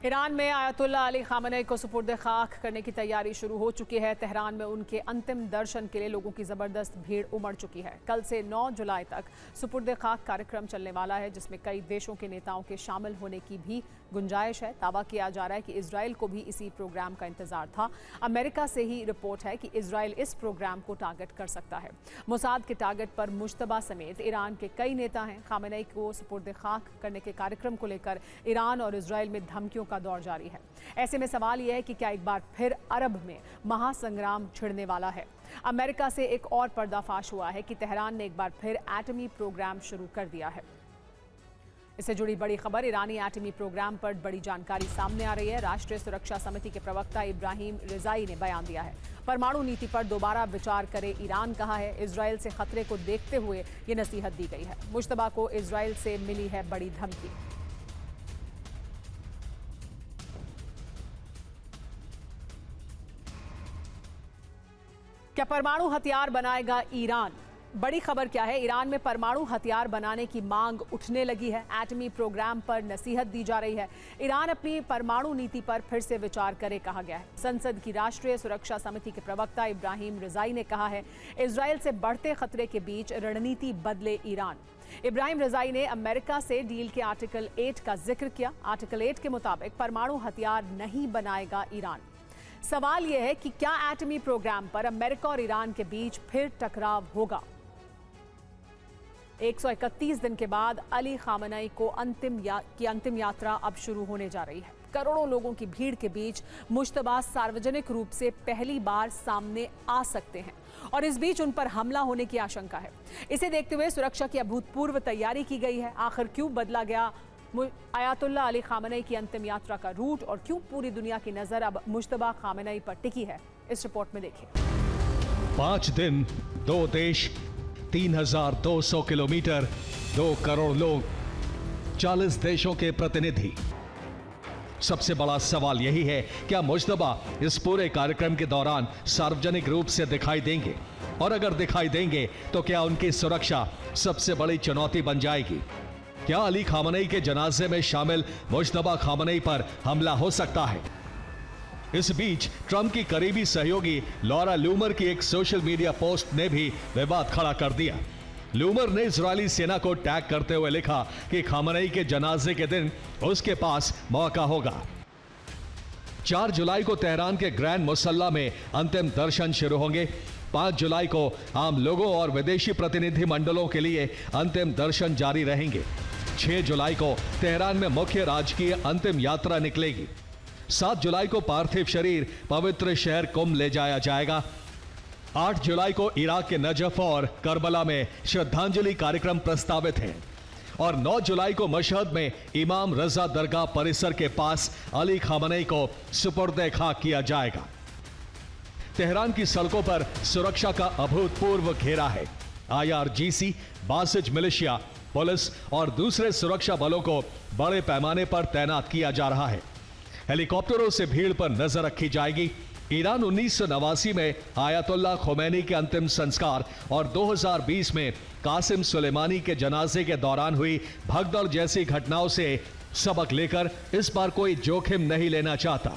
Iran में Ayatollah Ali Khamenei को सुपुर्द खाक करने की तैयारी शुरू हो चुकी है। तेहरान में उनके अंतिम दर्शन के लिए लोगों की जबरदस्त भीड़ उमड़ चुकी है। कल से 9 जुलाई तक सुपुर्द खाक कार्यक्रम चलने वाला है, जिसमें कई देशों के नेताओं के शामिल होने की भी गुंजाइश है। दावा किया जा रहा है कि इजराइल को भी इसी प्रोग्राम का इंतजार था। अमेरिका से ही रिपोर्ट है कि इजराइल इस प्रोग्राम को टारगेट कर सकता है। मोसाद के टारगेट पर मुश्तबा समेत ईरान के कई नेता हैं। खामनेई को सुपुर्द खाक करने के कार्यक्रम को लेकर ईरान और इजराइल में धमकियों का दौर जारी है। ऐसे में सवाल यह है कि क्या एक बार फिर अरब में महासंग्राम छिड़ने वाला है। अमेरिका से एक और पर्दाफाश हुआ है कि तेहरान ने एक बार फिर एटमी प्रोग्राम शुरू कर दिया है। इससे जुड़ी बड़ी खबर, ईरानी एटमी प्रोग्राम पर बड़ी जानकारी सामने आ रही है। राष्ट्रीय सुरक्षा समिति के प्रवक्ता इब्राहिम रिजाई ने बयान दिया है। परमाणु नीति पर दोबारा विचार करे ईरान कहा है। इजराइल से खतरे को देखते हुए ये नसीहत दी गई है। मुश्तबा को इजराइल से मिली है बड़ी धमकी। क्या परमाणु हथियार बनाएगा ईरान? बड़ी खबर क्या है, ईरान में परमाणु हथियार बनाने की मांग उठने लगी है। एटमी प्रोग्राम पर नसीहत दी जा रही है। ईरान अपनी परमाणु नीति पर फिर से विचार करे कहा गया है। संसद की राष्ट्रीय सुरक्षा समिति के प्रवक्ता इब्राहिम रिजाई ने कहा है, इजराइल से बढ़ते खतरे के बीच रणनीति बदले ईरान। इब्राहिम रिजाई ने अमेरिका से डील के आर्टिकल 8 का जिक्र किया। आर्टिकल 8 के मुताबिक परमाणु हथियार नहीं बनाएगा ईरान। सवाल यह है कि क्या एटमी प्रोग्राम पर अमेरिका और ईरान के बीच फिर टकराव होगा? 131 दिन के बाद अली खामनेई को अंतिम यात्रा अब शुरू होने जा रही है। करोड़ों लोगों की भीड़ के बीच मुश्तबा सार्वजनिक रूप से पहली बार सामने आ सकते हैं और इस बीच उन पर हमला होने की आशंका है। इसे देखते हुए सुरक्षा की अभूतपूर्व तैयारी की गई है। आखिर क्यों बदला गया आयतुल्लाह अली खामनेई की अंतिम यात्रा का रूट और क्यों पूरी दुनिया की नजर अब मुश्तबा खामनेई पर टिकी है, इस रिपोर्ट में देखिए। 5 दिन, 2 देश, 3200 किलोमीटर, 2 करोड़ लोग, 40 देशों के प्रतिनिधि। सबसे बड़ा सवाल यही है, क्या मुश्तबा इस पूरे कार्यक्रम के दौरान सार्वजनिक रूप से दिखाई देंगे? और अगर दिखाई देंगे तो क्या उनकी सुरक्षा सबसे बड़ी चुनौती बन जाएगी? क्या अली खामनेई के जनाजे में शामिल मुश्तबा खामनेई पर हमला हो सकता है? इस बीच ट्रंप की करीबी सहयोगी लॉरा लूमर की एक सोशल मीडिया पोस्ट ने भी विवाद खड़ा कर दिया। लूमर ने इजरायली सेना को टैग करते हुए लिखा कि खामनेई के जनाजे के दिन उसके पास मौका होगा। 4 जुलाई को तेहरान के ग्रैंड मुसल्ला में अंतिम दर्शन शुरू होंगे। 5 जुलाई को आम लोगों और विदेशी प्रतिनिधि मंडलों के लिए अंतिम दर्शन जारी रहेंगे। 6 जुलाई को तेहरान में मुख्य राजकीय अंतिम यात्रा निकलेगी। 7 जुलाई को पार्थिव शरीर पवित्र शहर कुम ले जाया जाएगा। 8 जुलाई को इराक के नजफ और करबला में श्रद्धांजलि कार्यक्रम प्रस्तावित है और 9 जुलाई को मशहद में इमाम रजा दरगाह परिसर के पास अली खामनेई को सुपुर्द खाक किया जाएगा। तेहरान की सड़कों पर सुरक्षा का अभूतपूर्व घेरा है। IRGC, बासिज मिलिशिया, पुलिस और दूसरे सुरक्षा बलों को बड़े पैमाने पर तैनात किया जा रहा है। हेलीकॉप्टरों से भीड़ पर नजर रखी जाएगी। ईरान 1989 में आयतुल्लाह खोमैनी के अंतिम संस्कार और 2020 में कासिम सुलेमानी के जनाजे के दौरान हुई भगदड़ जैसी घटनाओं से सबक लेकर इस बार कोई जोखिम नहीं लेना चाहता।